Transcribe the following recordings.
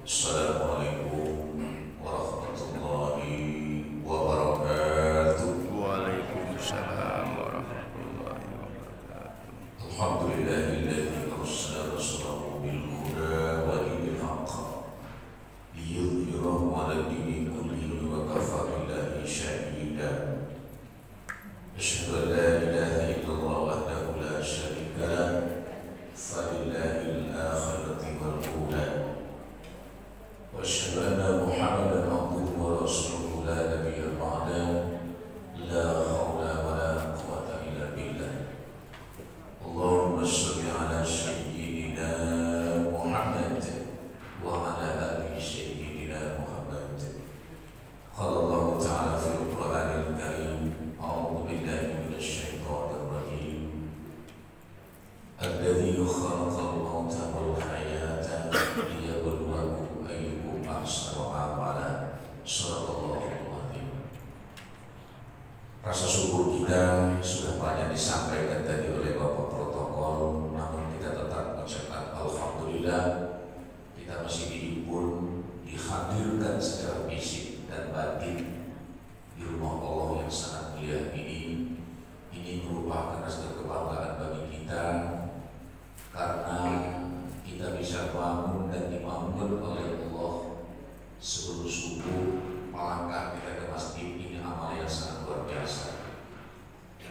Assalamualaikum warahmatullahi wabarakatuh. Waalaikumsalam warahmatullahi wabarakatuh. Alhamdulillahilladzi arsala rasulahu bil huda wa dinil haqq liyudhhirahu 'ala dini kullihi wa kafaa billahi shahida. Asyhadu an la ilaha illallah wahdahu la syarika lah, falillahil akhirati wal ula. Wa asyhadu anna Muhammadan abduhu wa rasuluhu la nabiyya ba'da. La haula wa la quwwata illa billah. Allahumma shalli ala sayyidina Muhammad wa ala ali sayyidina Muhammad. Qala Allah ta'ala fil Qur'anil Karim, a'udzu billahi minasy syaithanir rajim. Alladzi khalaqal mauta wal hayata liyabluwakum ayyukum ahsanu amala. Shadaqallahul azim. Rasa syukur kita sudah banyak disampaikan tadi oleh Bapak Protokol, namun kita tetap mengucapkan alhamdulillah kita masih dihibur, dihadirkan secara fisik dan batin di rumah Allah yang sangat mulia ini. Ini merupakan rasa kebanggaan bagi kita karena kita bisa bangun dan dibangun oleh Allah sebelum subuh. Melangkah kita ke masjid ini amal yang sangat luar biasa.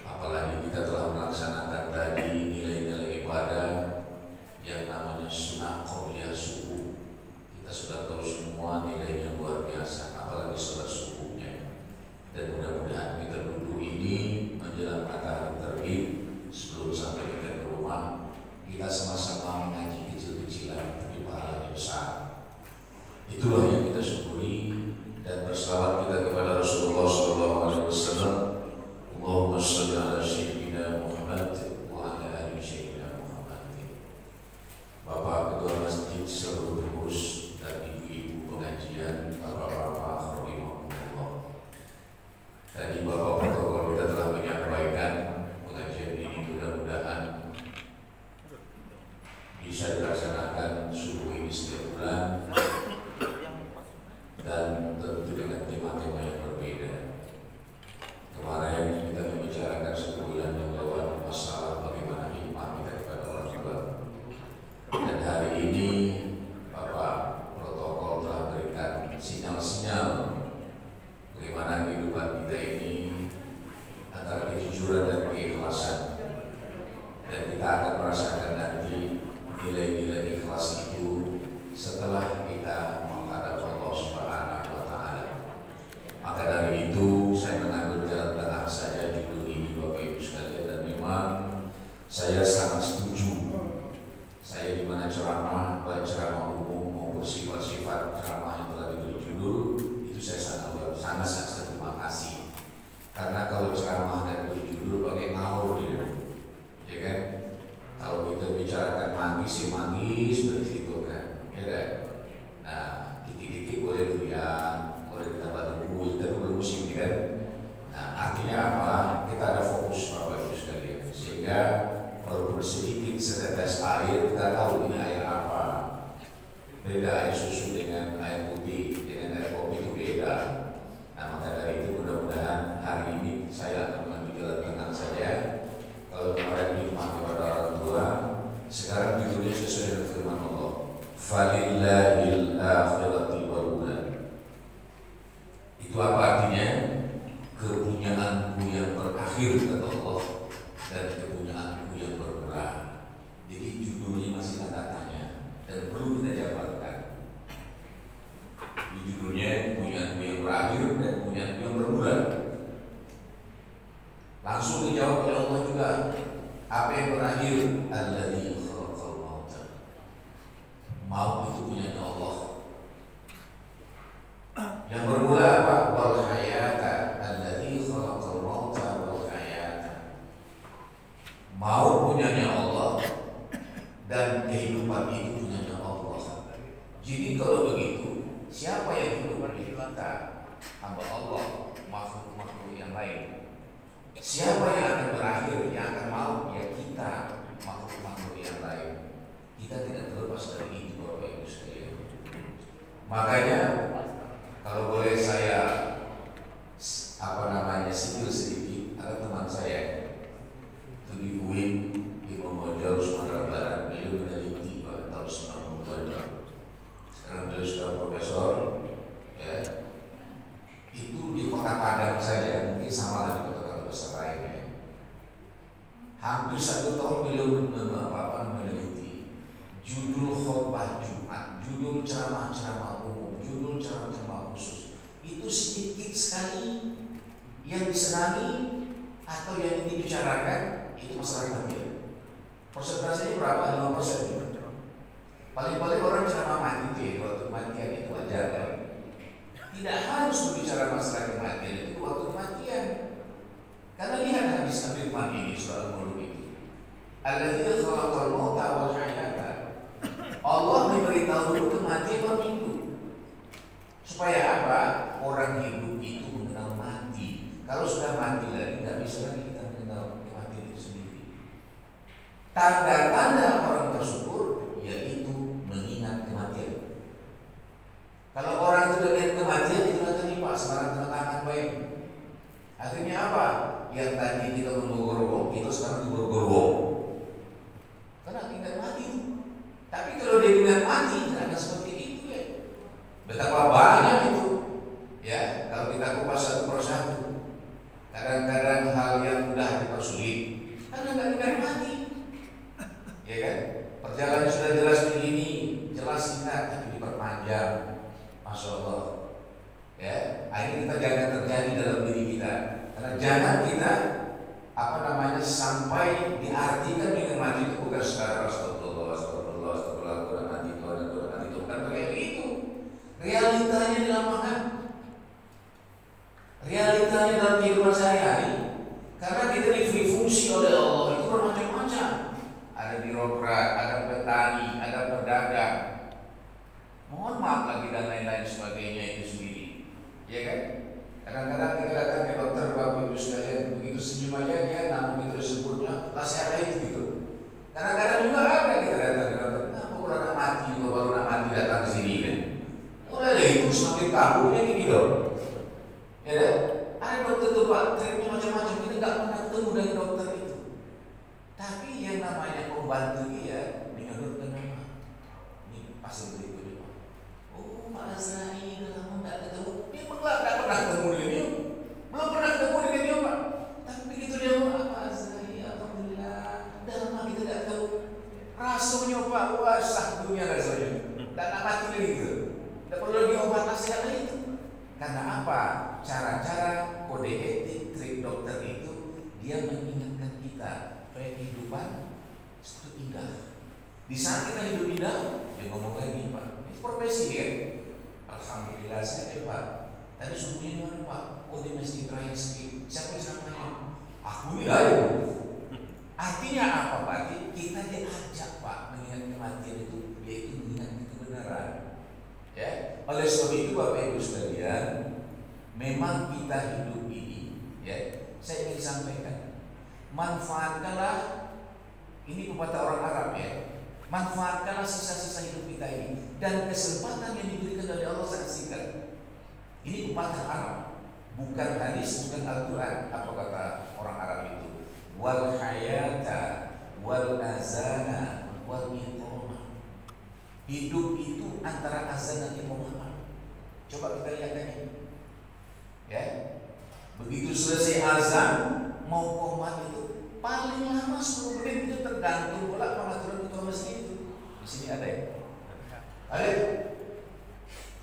Apalagi kita telah melaksanakan tadi nilai-nilai ibadah yang namanya sunnah qabliyah subuh. Kita sudah tahu semua nilainya luar biasa, apalagi sholat subuhnya. Dan mudah-mudahan kita duduk ini menjelang matahari terbit sebelum sampai kita ke rumah, kita sama-sama mengaji kecil-kecilan tapi pahalanya besar. Itulah yang kita syukuri. Dan bersalawat kita kepada Rasulullah SAW. Allahumma shalli ala sayyidina Muhammad wa ala ali sayyidina Muhammad. Bapak Ketua Masjid, seluruh pengurus dan ibu-ibu pengajian, bapak-bapak rahimahumullah. Tadi Bapak Protokol kita telah menyampaikan pengajian ini mudah-mudahan bisa dilaksanakan subuh ini setiap bulan, dan tentu dengan tema-tema yang berbeda. Kemarin kita membicarakan sebulan yang lewat masalah bagaimana hikmah kita kepada orang tua. Dan hari ini Bapak Protokol telah berikan sinyal-sinyal bagaimana kehidupan kita ini antara kejujuran dan keikhlasan. Dan kita akan merasakan nanti nilai-nilai ikhlas itu setelah kita menghadap Allah Subhanahu wa Ta'ala. Maka dari itu saya mengambil jalan tengah saja judul ini Bapak Ibu sekalian, dan memang saya sangat setuju. Saya di mana ceramah, baik ceramah umum maupun sifat-sifat ceramah yang telah diberi judul, itu saya sangat terima kasih. Karena kalau ceramah dan beri judul pakai ngawur gitu, ya kan? Kalau kita bicarakan manggis, ya manggis seperti itu kan, ya kan? Nah, dikit-dikit boleh durian, boleh ditambah tunggu, kita tunggu musim kan? Nah, artinya apa? Kita ada fokus Bapak Ibu sekalian, sehingga walaupun sedikit setetes air, kita tahu ini air apa. Beda air susu dengan air putih, dengan air kopi itu beda. Nah, maka dari itu mudah-mudahan hari ini saya akan mengambil jalan tengah saja. Kalau kemarin hikmah kepada orang tua, sekarang judulnya sesuai dengan firman Allah, falillahil akhirati wal ula. Itu apa artinya? Kepunyaanku yang berakhir kata Allah, dan kepunyaanku yang bermula. Jadi judulnya masih tanda tanya dan perlu kita jabarkan. Di judulnya kepunyaanku yang berakhir dan kepunyaanku yang bermula. Langsung dijawab oleh Allah juga. Apa yang berakhir? Alladzi khalaqal mauta. Maut itu punyanya Allah. Yang bermula apa? Wal hayata. Alladzi khalaqal mauta wal hayata. Maut punyanya Allah dan kehidupan itu punyanya Allah. Jadi kalau begitu, siapa yang hidup di kita? Hamba Allah, makhluk-makhluk yang lain. Siapa yang akan berakhir, yang akan maut? Ya kita, makhluk-makhluk yang lain. Kita tidak terlepas dari itu Bapak Ibu sekalian. Makanya kalau boleh saya sipil sedikit, ada teman saya itu di UIN di Mojol Sumatera Barat, beliau meneliti pada tahun 90-an. Sekarang beliau sudah profesor, ya. Itu di kota Padang saja, mungkin sama lah di kota-kota besar lainnya. Hampir 1 tahun beliau meneliti judul khotbah Jumat, judul ceramah-ceramah umum, judul ceramah-ceramah khusus. Itu sedikit sekali yang disenangi atau yang dibicarakan itu masalah kematian. Persentasenya berapa? 5%. Paling-paling orang ceramah mati, waktu kematian itu wajar kan? Tidak harus berbicara masalah kematian, itu waktu kematian. Karena lihat hadis Nabi Muhammad ini soal mulut itu. Alladzina khalaqal mauta wal hayata. Allah memberitahu kematian orang hidup. Supaya apa? Orang hidup itu mengenal mati. Kalau sudah mati lagi, tidak bisa lagi kita mengenal kematian itu sendiri. Tanda-tanda orang bersyukur yaitu mengingat kematian. Kalau orang itu dengan kematian itu nanti Pak sekarang tengah-tengah baik. Akhirnya apa? Yang tadi kita menggorong, itu sekarang digorong. Karena ingat mati. Tapi kalau dia ingat mati, tidak akan seperti itu ya. Betapa banyak itu. Ya, kalau kita kupas satu persatu. Kadang-kadang hal yang mudah dipersulit karena nggak ingat mati. Ya kan? Perjalanan sudah jelas begini, jelas ingat tapi diperpanjang. Masya Allah. Ya, ini kita jangan terjadi dalam diri kita. Karena jangan kita sampai diartikan dengan mati itu bukan secara astagfirullah, Quran mati itu bukan kayak begitu. Realitanya di lapangan, realitanya dalam kehidupan sehari-hari. Karena kita diberi fungsi oleh Allah itu bermacam-macam. Ada birokrat, ada petani, ada pedagang. Mohon maaf lagi dan lain-lain sebagainya itu sendiri, ya kan? Kadang-kadang kita datang ke dokter, Bapak Ibu sekalian, begitu senyum aja dia namun itu disebutnya kasih ada itu gitu. Kadang-kadang juga ada kita datang ke dokter, kenapa orang nak mati juga baru nak mati datang ke sini kan? Udah deh itu semakin tahunya gitu. Ya kan? Ada dokter tuh Pak, treatment macam-macam, kita nggak pernah ketemu dengan dokter itu. Tapi yang namanya pembantu dia menyodorkan nama. Ini pasien berikutnya Pak. Oh Pak Azrahi, kamu nggak ketemu. Dia nggak pernah ketemu dengan dia. Belum pernah ketemu dengan dia Pak. Tapi begitu dia Pak Azrahi, alhamdulillah. Udah lama kita nggak tahu. Rasanya Pak, wah sahdunya rasanya. Dan nak mati lagi gitu. Tidak perlu lagi obat nasihat itu. Karena apa? Cara-cara kode etik trik dokter itu dia mengingatkan kita supaya kehidupan itu indah. Di saat kita hidup indah, dia ngomong lagi Pak, ini profesi ya. Alhamdulillah saya Pak. Tadi subuhnya mana Pak? Oh dia mesti terakhir sedikit. Siapa namanya? Aku ini ayo. Artinya apa Pak? Kita diajak Pak mengingat kematian itu, yaitu mengingat kebenaran. Ya, oleh sebab itu Bapak Ibu sekalian, memang kita hidup ini, ya, saya ingin sampaikan, manfaatkanlah, ini pepatah orang Arab ya, manfaatkanlah sisa-sisa hidup kita ini dan kesempatan yang diberikan oleh Allah sangat singkat. Ini pepatah Arab, bukan hadis, bukan Al-Quran. Apa kata orang Arab itu? Wal hayata, wal azana, wal iqamah. Hidup itu antara azan dan iqamah. Coba kita lihat ini. Ya, begitu selesai azan mau qomat itu paling lama 10 menit itu tergantung pula pengaturan ketua masjid itu. Di sini ada ya? Ada?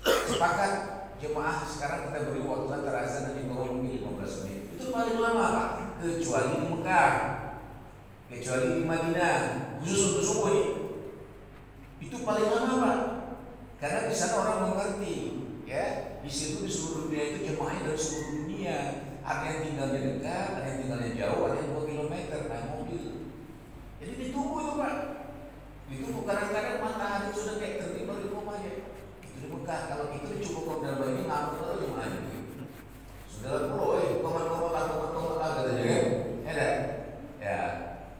Sepakat jemaah sekarang kita beri waktu antara azan dan iqamah mungkin 15 menit. Itu paling lama Pak, kecuali di Mekah, kecuali di Madinah, khusus untuk subuh ini. Itu paling lama Pak, karena di sana orang mengerti, ya. Di situ di seluruh dunia itu jemaahnya dari seluruh dunia. Ada yang tinggalnya dekat, ada yang tinggalnya jauh, ada yang 2 kilometer naik mobil. Jadi ditunggu itu Pak. Ditunggu kadang-kadang matahari sudah kayak terbit baru di rumahnya. Itu di Mekah. Kalau itu cukup modal ini ngamuk terus jemaahnya. Sudah pulau, komat katanya kan? Ya, ya.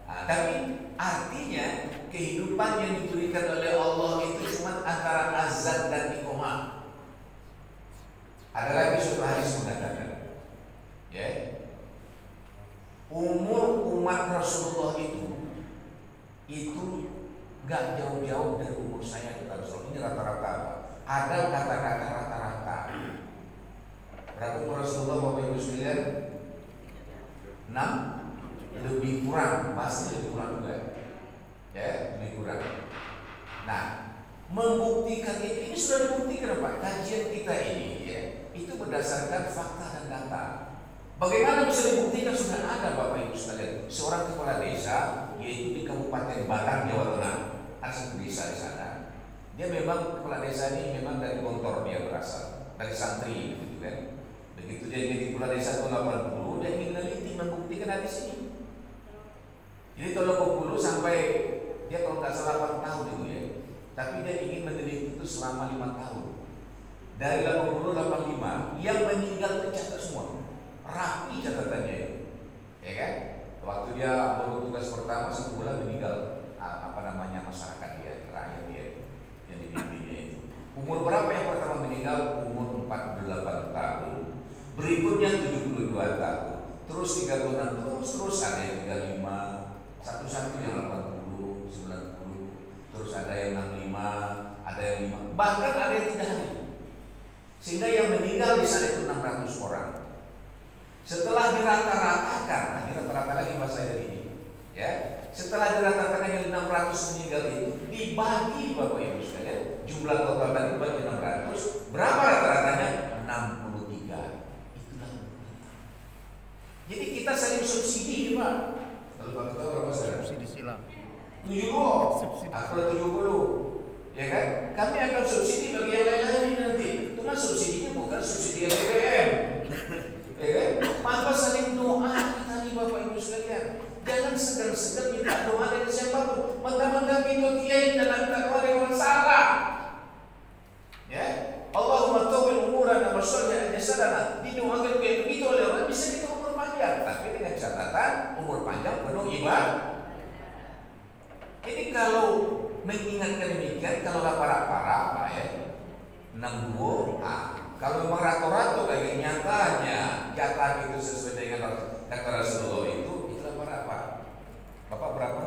Nah, tapi artinya kehidupan yang diberikan oleh Allah itu cuma antara azan dan iqamah. ada kata-kata rata-rata. Berapa Rasulullah Bapak Ibu sekalian? 6 lebih kurang, pasti lebih kurang juga. Ya, lebih kurang. Nah, membuktikan ini sudah dibuktikan Pak. Kajian kita ini ya, itu berdasarkan fakta dan data. Bagaimana bisa dibuktikan? Sudah ada Bapak Ibu sekalian. Seorang kepala desa yaitu di Kabupaten Batang, Jawa Tengah. Ada satu desa di sana. Dia memang kepala desa ini memang dari Gontor dia berasal, dari santri gitu kan. Begitu dia jadi kepala desa tahun 80, dia ingin meneliti membuktikan dari sini. Jadi tahun 80 sampai dia kalau nggak salah 8 tahun itu ya. Tapi dia ingin meneliti itu selama 5 tahun. Dari 80 85 yang meninggal tercatat semua. Rapi catatannya ya kan? Waktu dia bertugas pertama 1 bulan meninggal masyarakat dia, rakyat dia yang dipimpinnya itu. Umur berapa yang pertama meninggal? Umur 48 tahun. Berikutnya 72 tahun. Terus 36 terus ada yang 35, satu-satu yang 80, 90, terus ada yang 65, ada yang 5, bahkan ada yang 3 hari. Sehingga yang meninggal di sana itu 600 orang. Setelah dirata-ratakan, dirata-rata lagi bahasa ini, ya. Setelah dirata-ratakan yang 600 meninggal itu dibagi Bapak Ibu sekalian, jumlah total tadi dibagi 600, berapa rata-ratanya? 63. Itulah. Jadi kita saling subsidi, Pak. Kalau Pak Ketua berapa saudara? Subsidi silang. 70, aku 70, ya kan? Kami akan subsidi bagi yang lain-lain nanti. Cuma subsidinya bukan subsidi BBM, ya kan? Maka saling doa kita nih Bapak Ibu sekalian. Jangan segan-segan minta doa dari siapapun. Mentang-mentang itu kiai dan minta doa dari orang salah. Ya, Allahumma tawil umurana wa sholli jasadana. Didoakan kayak begitu oleh orang bisa kita umur panjang, tapi dengan catatan umur panjang penuh ibadah. Jadi kalau mengingatkan demikian, kalau lapar-lapar Pak ya, 62. Kalau memang rato-rato kayak nyatanya jatah itu sesuai dengan kata Rasulullah itu apa? Bapak berapa?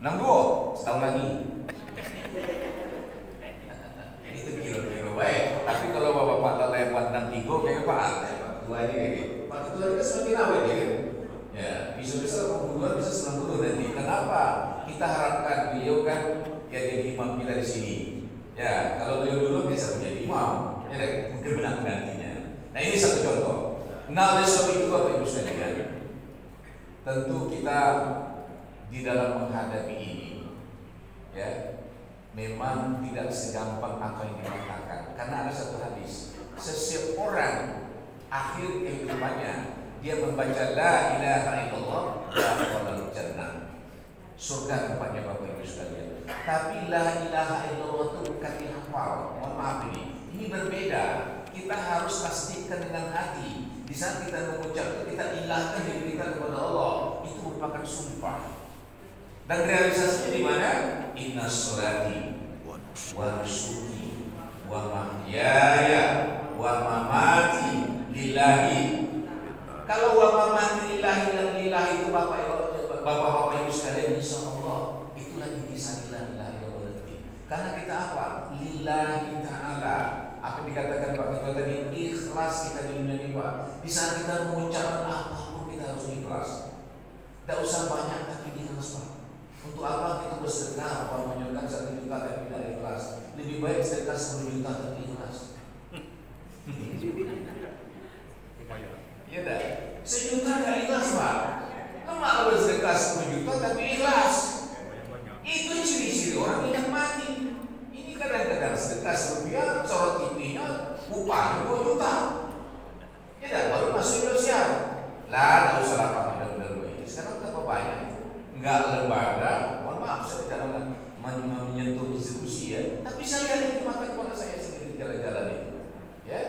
62 setahun lagi. Itu kira-kira baik. Tapi kalau bapak lalai 63 kayak Pak Ketua ini kayak gitu. Pak Ketua ini semakin awet ya kan? Ya, bisa-bisa 82 bisa 90 nanti. Kenapa? Kita harapkan beliau kan ya jadi imam kita di sini. Ya, kalau beliau dulu bisa menjadi imam, ya mungkin menang gantinya. Nah ini satu contoh. Nah oleh sebab itu Bapak Ibu sekalian, tentu kita di dalam menghadapi ini, ya, memang tidak segampang apa yang dikatakan. Karena ada satu hadis, seseorang akhir kehidupannya dia membaca la ilaha illallah dakhalal jannah, surga tempatnya Bapak Ibu sekalian. Tapi la ilaha illallah itu bukan dihafal. Mohon maaf ini berbeda. Kita harus pastikan dengan hati. Di saat kita mengucap, kita ilahkan diri kita kepada Allah. Itu merupakan sumpah. Dan realisasinya di mana? Inna sholati wa nusuki wa mahyaya wa mamati lillahi. Kalau wa mamati lillahi itu Bapak Ibu sekalian, insyaallah itulah intisari la ilaha illallah. Karena kita apa? Lillahi ta'ala. Apa dikatakan Pak Ketua tadi, ikhlas kita di dunia ini Pak. Di saat kita mengucapkan apapun kita harus ikhlas. Tidak usah banyak tapi ikhlas Pak. Untuk apa kita bersedekah, apa menyumbang 1 juta tapi tidak ikhlas. Lebih baik sedekah 10 juta tapi ikhlas. Iya dah. 1 juta tidak ikhlas Pak. Lama kalau bersedekah 10 juta tapi ikhlas. Itu ciri-ciri orang yang mati. Kadang-kadang sedekah rupiah, sorot TV-nya, upah 2 juta. Ya dah, baru masuk Indonesia. Lah, tak usah lapar benar-benar ini. Sekarang berapa banyak? Enggak lembaga. Mohon maaf, saya tidak menyentuh institusi ya. Tapi saya lihat itu mata kepala saya sendiri jalan-jalan itu. Ya,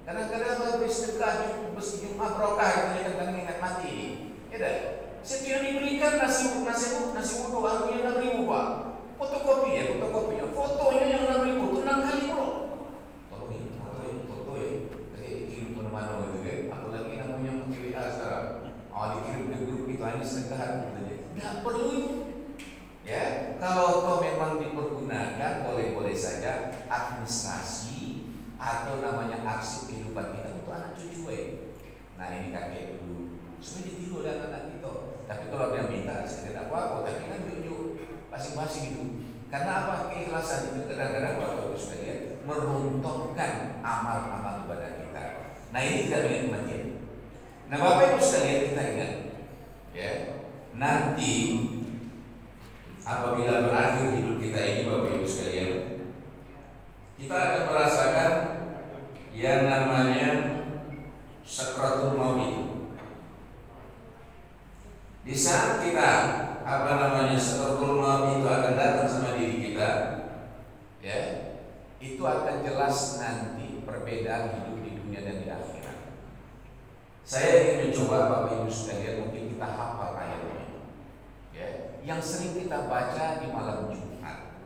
kadang-kadang kalau bersedekah Jumat barokah kadang-kadang ingat mati. Ya dah, setiap diberikan nasi wudu harganya 6.000 Pak. Fotokopinya, fotonya yang 6.000 itu 6 kali bro. Tolongin, foto ya. Jadi dikirim kemana-mana gitu kan. Apalagi namanya WA sekarang. Dikirim ke grup itu hanya sedekah gitu. Nggak perlu. Ya, kalau memang dipergunakan boleh-boleh saja. atau namanya arsip kehidupan kita untuk anak cucu. Nah ini kakek dulu, supaya ditiru oleh anak kita. Tapi kalau dia minta saya tidak apa-apa, tapi kan tunjuk masing-masing itu. Karena apa? Keikhlasan itu kadang-kadang Bapak Ibu sekalian merontokkan amal-amal ibadah kita. Nah ini tidak dengan kematian. Nah Bapak Ibu sekalian kita ingat, ya, nanti apabila berakhir hidup kita ini Bapak Ibu sekalian, kita akan merasakan yang namanya sakratul maut itu. Di saat kita sakratul maut itu akan datang sama diri kita, ya, itu akan jelas nanti perbedaan hidup di dunia dan di akhirat. Saya ingin mencoba Bapak Ibu sekalian, mungkin kita hafal ayat ini, ya, yang sering kita baca di malam Jumat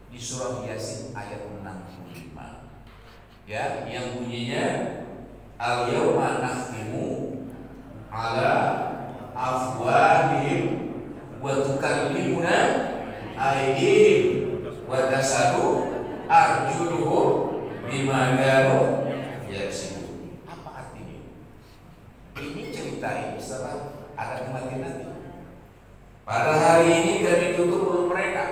di surah Yasin ayat 65, ya, yang bunyinya al-yawma nakhtimu ala afwahihim wa tukallimuna aydihim wa tasadu arjuluhum bima kanu yaksibun. Apa artinya? Ini cerita ini setelah ada kematian nanti. Pada hari ini kami tutup mulut mereka.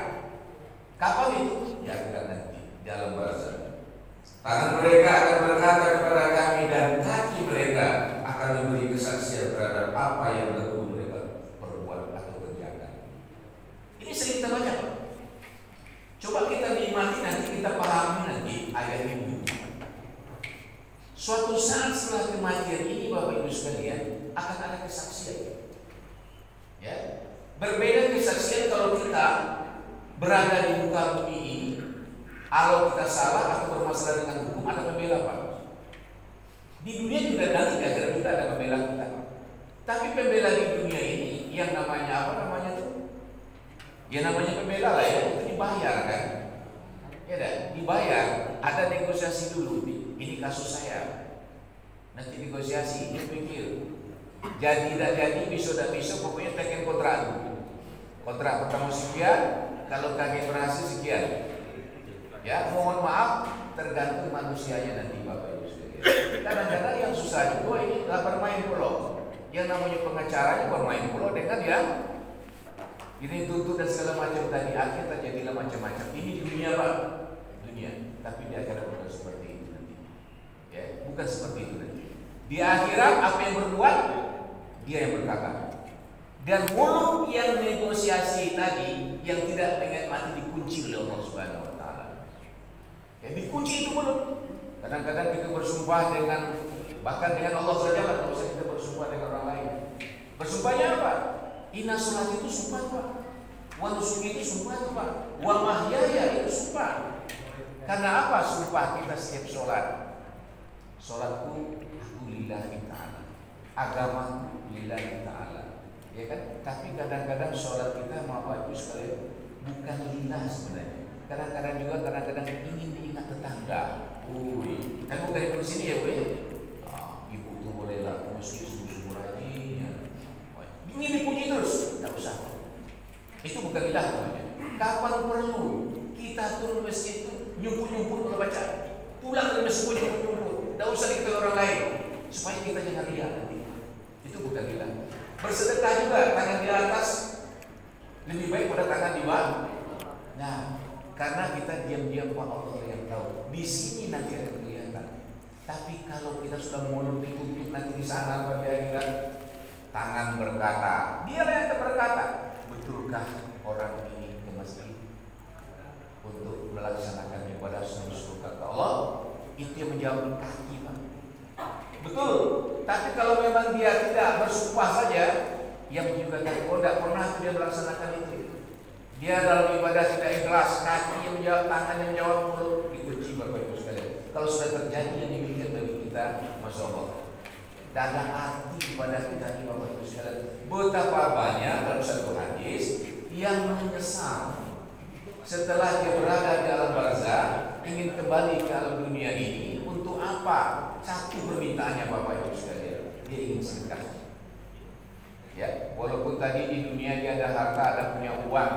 Kapan itu? Ya akan nanti di alam barzakh. Tangan mereka akan berkata kepada kami dan kaki mereka akan memberi kesaksian terhadap apa yang dahulu mereka perbuat atau kerjakan. Ini sering kita baca. Coba kita nikmati nanti, kita pahami nanti ayat ini. Suatu saat setelah kematian ini Bapak Ibu sekalian akan ada kesaksian. Ya, berbeda kesaksian kalau kita berada di muka bumi ini. Kalau kita salah atau bermasalah dengan hukum, ada pembela Pak. Di dunia juga nanti kadang juga ada pembela kita. Tapi pembela di dunia ini yang namanya apa namanya tuh? Ya namanya pembela lah ya, itu dibayar kan? Ya dah, dibayar. Ada negosiasi dulu. Ini kasus saya. Nanti negosiasi, ini pikir. Jadi tidak jadi, besok tidak besok, pokoknya tekan kontrak dulu. Kontrak pertama sekian, kalau kami berhasil sekian. Ya, mohon maaf, tergantung manusianya nanti Bapak Ibu sekalian. Kadang-kadang yang susah juga ini bermain pulau. Yang namanya pengacaranya bermain pulau dengan yang ini tuntut dan segala macam tadi, akhir terjadilah macam-macam. Ini di dunia Pak, dunia. Tapi di akhirat bukan seperti itu nanti. Ya, bukan seperti itu nanti. Di akhirat apa yang berbuat, dia yang berkata. Dan mulut yang negosiasi tadi yang tidak dengan mati dikunci oleh Allah Subhanahu wa taala. Ya, dikunci itu mulut. Kadang-kadang kita bersumpah dengan bahkan dengan Allah saja lah, tidak usah kita bersumpah dengan orang lain. Bersumpahnya apa? Inna sholat itu sumpah Pak. Wa nusuki itu sumpah Pak. Wa mahyaya itu sumpah. Karena apa sumpah kita setiap sholat? Sholatku aku lillahi ta'ala, agamaku lillahi ta'ala. Ya kan? Tapi kadang-kadang sholat kita Bapak Ibu sekalian bukan lillah sebenarnya. Kadang-kadang juga ingin diingat tetangga. Wih, kan bukan dari sini ya, weh. Ibu tuh boleh lah meski subuh rajin. Ya. Ingin dipuji terus, tidak usah. Itu bukan lillah namanya. Kapan perlu kita turun masjid itu nyumput-nyumput kalau baca, pulang dari masjid nyumput-nyumput, tidak usah diketahui orang lain, supaya kita jangan lihat nanti. Itu bukan lillah. Bersedekah juga tangan di atas lebih baik pada tangan di bawah. Nah, karena kita diam-diam Pak Allah yang tahu. Di sini nanti ada kelihatan. Tapi kalau kita sudah mulut ditutup nanti di sana pada akhirat, tangan berkata, dia yang berkata, betulkah orang ini ke masjid untuk melaksanakan ibadah sungguh-sungguh kata Allah? Itu yang menjawab kaki Pak. Betul. Tapi kalau memang dia tidak bersumpah saja, yang juga tidak pernah dia melaksanakan itu. Dia dalam ibadah tidak ikhlas, kaki yang menjawab, tangan yang menjawab, mulut dikunci Bapak Ibu sekalian. Kalau sudah terjadi yang demikian bagi kita, Masya Allah, dan ada arti ibadah kita ini Bapak Ibu sekalian. Betapa banyak dalam satu hadis yang menyesal setelah dia berada di alam barzakh, ingin kembali ke alam dunia ini untuk apa? Satu permintaannya Bapak Ibu sekalian, dia ingin sedekah. Ya, walaupun tadi di dunia dia ada harta, ada punya uang,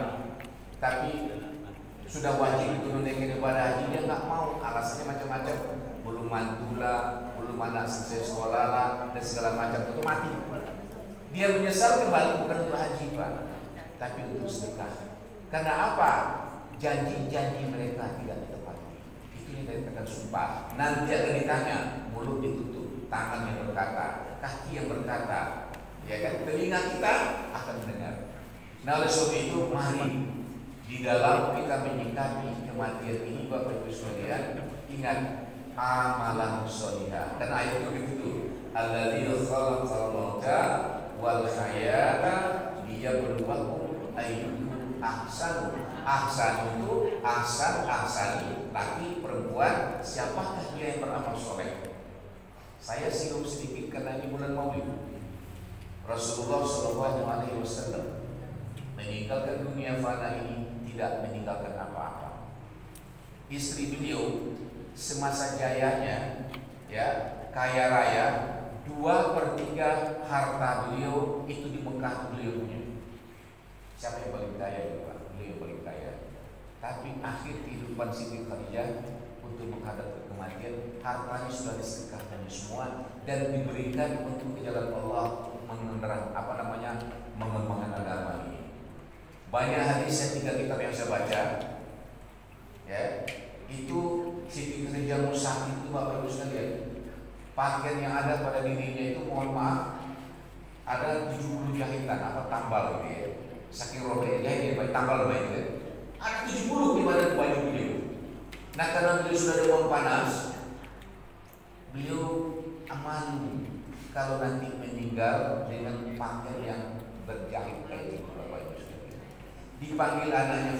tapi sudah wajib ditunaikan ibadah haji, dia nggak mau, alasannya macam-macam. belum mantula, belum anak selesai sekolah lah, dan segala macam itu mati. Dia menyesal kembali bukan untuk haji Pak, tapi untuk sedekah. Karena apa? Janji-janji mereka tidak ditepati. Itu yang dikatakan sumpah. Nanti akan ditanya, mulut ditutup, tangan yang berkata, kaki yang berkata, ya kan, telinga kita akan mendengar. Nah oleh sebab itu mari di dalam kita menyikapi kematian ini Bapak Ibu sekalian, ingat amalan sholihah. Dan ayat itu begitu, alladzi khalaqal mauta wal hayata liyabluwakum ayyukum ahsanu. Ahsan itu ahsani, laki perempuan, siapakah dia yang beramal soleh? Saya singgung sedikit karena ini bulan Maulid. Rasulullah SAW meninggalkan dunia fana ini tidak meninggalkan apa-apa. Istri beliau semasa jayanya, ya, kaya raya, 2/3 harta beliau itu di Mekah beliau punya. Siapa yang paling kaya itu Pak? Beliau paling kaya. Tapi akhir kehidupan Siti Khadijah untuk menghadap ke kematian, hartanya sudah disedekahkan semua dan diberikan untuk ke jalan Allah, mengembangkan mengembangkan agama ini. Banyak hadis yang 3 kitab yang saya baca, ya, itu Siti Khadijah sakit itu Bapak Ibu sekalian, pakaian yang ada pada dirinya itu mohon maaf ada 70 jahitan atau tambal gitu ya. Saking robek jahit baik tambal baik itu. Ada 70 di badan baju beliau. Nah karena beliau sudah demam panas, beliau aman kalau nanti meninggal dengan pakaian yang berjahit kayak gitu Bapak Ibu sekalian. Dipanggil anaknya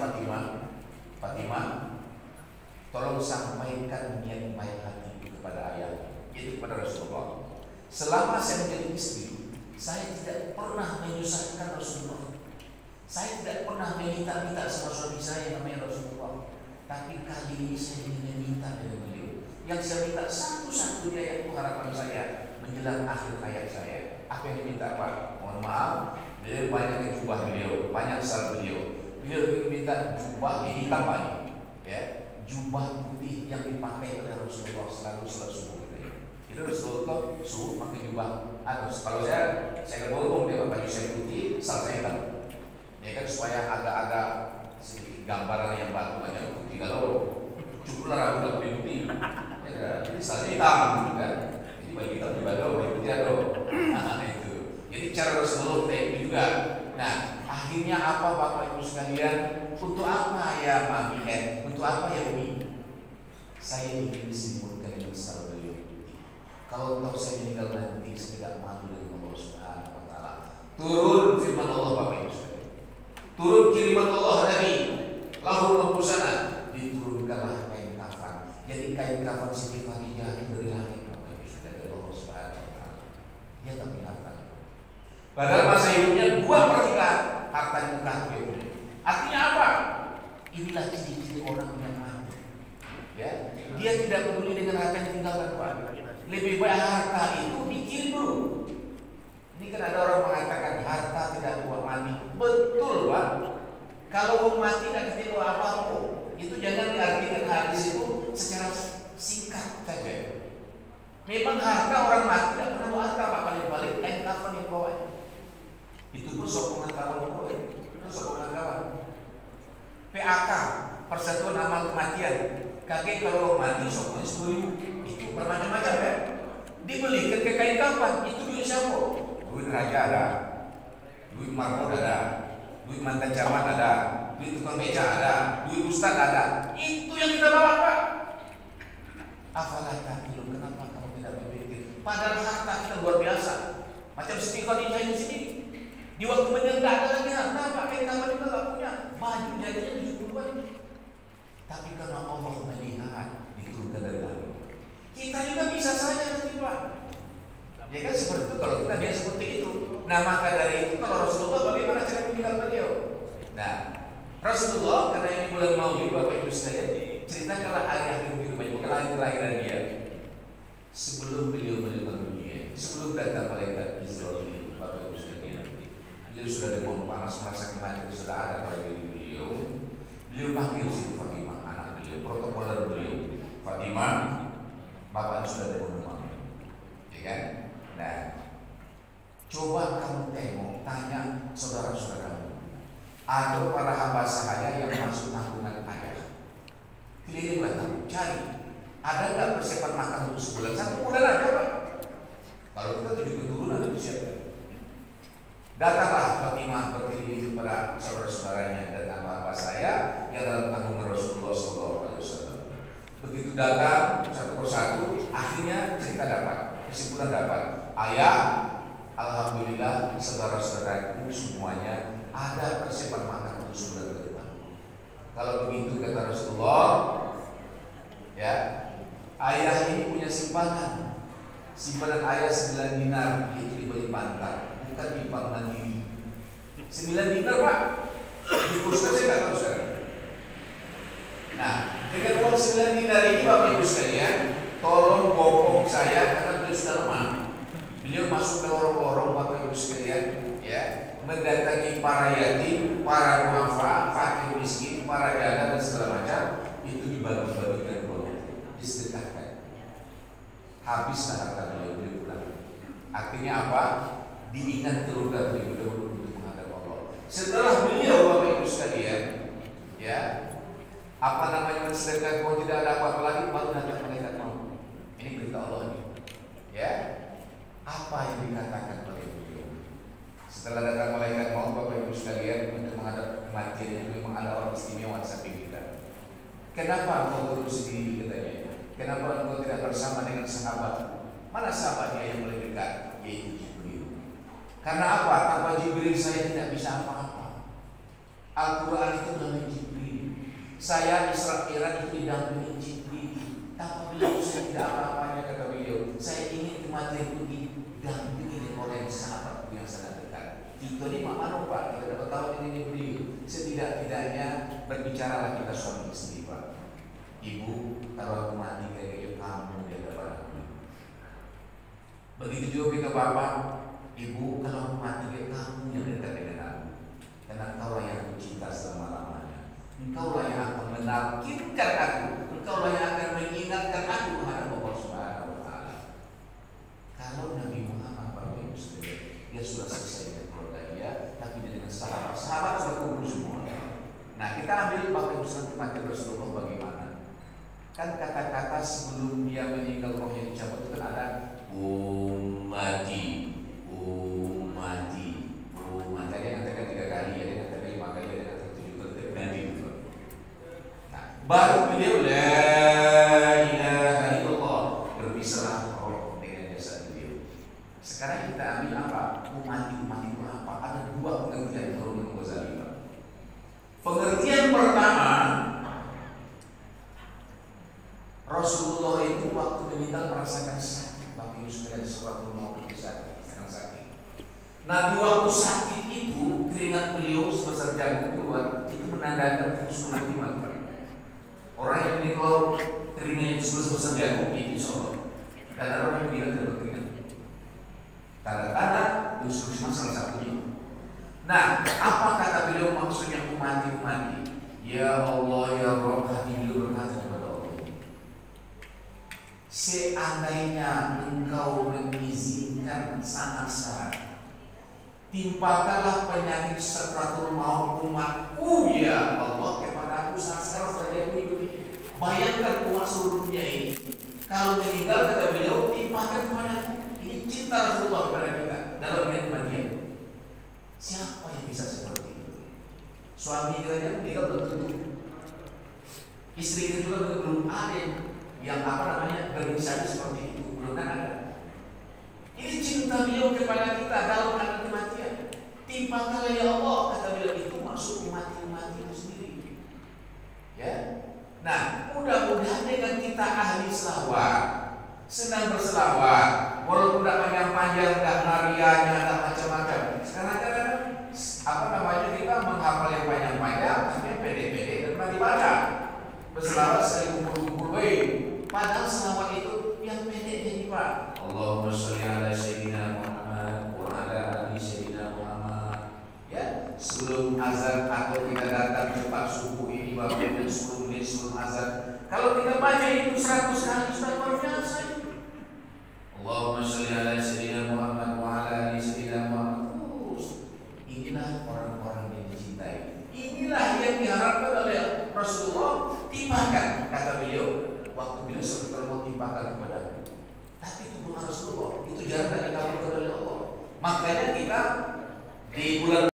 Fatimah, tolong sampaikan niat baik hati kepada ayah, yaitu kepada Rasulullah. Selama saya menjadi istri, saya tidak pernah menyusahkan Rasulullah. Saya tidak pernah meminta-minta sama suami saya yang namanya Rasulullah. Tapi kali ini saya ingin meminta dari beliau. Yang saya minta satu-satunya yaitu harapan saya menjelang akhir hayat saya. Apa yang diminta Pak? Mohon maaf, beliau banyak jubah beliau, banyak sal beliau. Beliau minta jubah ini hitam Pak, ya, jubah putih yang dipakai oleh Rasulullah selalu subuh gitu. Itu Rasulullah subuh pakai jubah. Kalau saya nggak bohong dia pakai jubah putih, sal saya hitam. Ya kan supaya agak-agak sedikit gambaran yang bagus banyak putih. Kalau cukup lah udah putih, ya, jadi salahnya hitam, kan? Jadi bagi hitam juga dong, bagi putih ada. Nah itu. Jadi cara Rasulullah itu juga. Nah akhirnya apa Bapak Ibu sekalian? Untuk apa ya Mami? Untuk apa ya Umi? Saya ingin disimpulkan yang besar beliau. Kalau tahu saya meninggal nanti, saya tidak malu dengan Allah Subhanahu Wa Taala. Turun firman Allah Bapak Ibu sekalian. Turun kiriman Allah Nabi lahul mahfuzana, diturunkanlah kain kafan. Jadi kain kafan Siti Khadijah itu dari langit Bapak Ibu dari Allah Subhanahu Wa Taala. Dia tak kelihatan. Padahal masa hidupnya 2/3 harta Mekah beliau. Artinya apa? Inilah ciri-ciri orang yang mati. Ya, dia tidak peduli dengan harta yang ditinggalkan Pak. Lebih baik harta itu dikirim dulu. Ini kan ada orang mengatakan harta tidak buat mati. Betul Pak. Kalau mau mati tidak ketemu apa-apa. Itu jangan diartikan hadis itu secara singkat saja. Memang harta orang mati tidak pernah bawa harta Pak, paling-paling kain kafan yang bawa. Itu pun sokongan kawan bawa. Itu sokongan kawan. PAK, Persatuan Amal Kematian. Kakek kalau mati sokongan 10.000. Itu bermacam-macam ya. Dibelikan ke kain kafan. Itu duit siapa? Duit raja ada, duit marmor ada, duit mantan camat ada, duit tukang meja ada, duit ustaz ada. Itu yang kita bawa Pak. Afalah ta'qilun, kenapa kamu tidak berpikir? Padahal harta kita luar biasa. Macam Siti Khadijah di sini. Di waktu meninggal tidak ada lagi harta Pak, kayak kawan kita tidak punya. Baju jadinya 70-an. Tapi karena Allah melihat diturunkan dari langit. Kita juga bisa saja nanti Pak. Ya kan seperti itu kalau kita dia seperti itu. Nah maka dari itu kalau Rasulullah bagaimana cara meninggal beliau? Nah Rasulullah karena ini bulan Maulid Bapak Ibu sekalian, ceritakanlah hari-hari kehidupannya, bukan hari kelahiran dia. Sebelum beliau meninggal dunia, sebelum datang malaikat Israil, Bapak Ibu sekalian, beliau sudah demam panas, merasa kematian sudah ada pada diri beliau. Beliau panggil si Fatimah, anak beliau, protokoler beliau. Fatimah, Ada nggak persiapan makan untuk sebulan? 1 bulan aja Pak. Kalau kita 7 keturunan itu siapa? Datanglah Fatimah berdiri kepada saudara-saudaranya dan apa-apa saya yang dalam kandungan Rasulullah SAW. Begitu datang satu persatu, akhirnya cerita dapat, kesimpulan dapat. Ayah, alhamdulillah saudara-saudaraku semuanya ada persiapan makan untuk sebulan ke depan. Kalau begitu kata Rasulullah, ya, ayah ini punya simpanan ayah 9 dinar itu dibeli pantar, bukan di bank mandiri. 9 dinar Pak, di pusat saya nggak tahu sekarang. Nah, dengan uang 9 dinar ini Bapak Ibu sekalian, tolong bokong saya karena beliau sudah lemah. Beliau masuk ke lorong-lorong Bapak Ibu sekalian, ya, mendatangi para yatim, para duafa, fakir miskin, para janda dan segala macam, itu dibagi-bagikan uang, disedekahkan. Habis harta beliau pulang. Artinya apa? Diingat keluarga beliau untuk menghadap Allah. Setelah beliau Bapak Ibu sekalian, ya, apa namanya mensedekahkan kalau tidak ada apa-apa lagi, baru datang malaikat maut. Ini berita Allah ini. Ya, apa yang dikatakan oleh beliau? Setelah datang malaikat maut Bapak Ibu sekalian untuk menghadap kematian itu memang ada orang istimewa di samping kita. Kenapa engkau terus sendiri katanya? Kenapa engkau tidak bersama dengan sahabat? Mana sahabatnya yang paling dekat? Yaitu Jibril. Karena apa? Tanpa Jibril saya tidak bisa apa-apa. Al-Quran itu namanya Jibril. Saya Isra Mi'raj itu didampingi Jibril. Tanpa beliau saya tidak apa-apanya kata beliau. Saya ingin kematian itu didampingi oleh sahabat yang sangat dekat. Itu ini mana Pak? Kita dapat tahu ini beliau. Setidak-tidaknya berbicaralah kita suami istri Pak. Ibu, kalau aku mati kayak kamu di hadapan aku. Begitu juga kita bapak, ibu, kalau aku mati kayak kamu yang dekat dengan aku. Karena engkau yang aku cinta selama-lamanya. Engkau yang akan menakutkan aku. Engkau yang akan mengingatkan aku menghadap Allah Subhanahu Wa Taala. Kalau Nabi Muhammad Bapak Ibu sekalian, dia sudah selesai dengan keluarga dia, tapi dia dengan sahabat sudah kumpul semua. Nah kita ambil Bapak Ibu sekalian pakai Rasulullah bagaimana? Kan kata-kata sebelum dia meninggal rohnya dicabut itu kan ada ummati. Dia katakan 3 kali, dia katakan 5 kali, dia katakan 7 kali gitu. Nah, baru beliau la ilaha illallah, berpisah roh dengan jasad beliau. Sekarang kita ambil apa? Ummati itu apa? Ada 2 pengertian Imam Ghazali. Pengertian pertama, Rasulullah itu waktu meninggal merasakan sakit. Bapak Ibu sekalian, sewaktu mau sakit, sedang sakit. Nah di waktu sakit itu keringat beliau sebesar jagung keluar, itu menandakan husnul khotimah. Orang yang meninggal keringatnya sebesar jagung itu insya dan ada orang yang bilang tidak berkeringat. Tanda-tanda husnul khotimah salah satunya. Nah apa kata beliau maksudnya ummati? Ya Allah ya Rabb, hati beliau berkata, seandainya engkau mengizinkan sangat-sangat, timpakanlah penyakit sakratul maut umatku ya Allah kepada aku sangat-sangat terjadi hidup ini. Bayangkan umat seluruh dunia ini kalau meninggal kata beliau timpakan kepadaku. Ini cinta Rasulullah kepada kita dalam kematian. Siapa yang bisa seperti itu? Suami kita meninggal belum tentu, istri kita juga belum ada yang berinisiatif seperti itu, belum ada. Ini cinta beliau kepada kita dalam keadaan kematian. Timpakanlah ya Allah, kata beliau, itu maksud mati itu sendiri. Ya. Nah, mudah-mudahan dengan kita ahli selawat, senang berselawat, walaupun tidak panjang-panjang, tidak lariannya, tidak macam-macam. Sekarang kadang kita menghafal yang panjang-panjang, tapi yang pede-pede dan dibaca. Berselawat sekali kumpul-kumpul, padahal selawat itu yang pendek jadi Pak. Allahumma sholli ala sayyidina Muhammad wa ala ali sayyidina Muhammad. Ya, sebelum azan atau kita datang cepat subuh ini Bapak dan 10 menit sebelum azan. Kalau kita baca itu 100 kali sudah luar biasa. Allahumma sholli ala sayyidina Muhammad wa ala ali sayyidina Muhammad. Inilah orang-orang yang dicintai. Inilah yang diharapkan oleh Rasulullah. Timpakan kata beliau waktu beliau sebentar dilimpahkan kepadamu. Tapi itu bukan Rasulullah, itu jarang dikabulkan oleh Allah. Makanya kita di bulan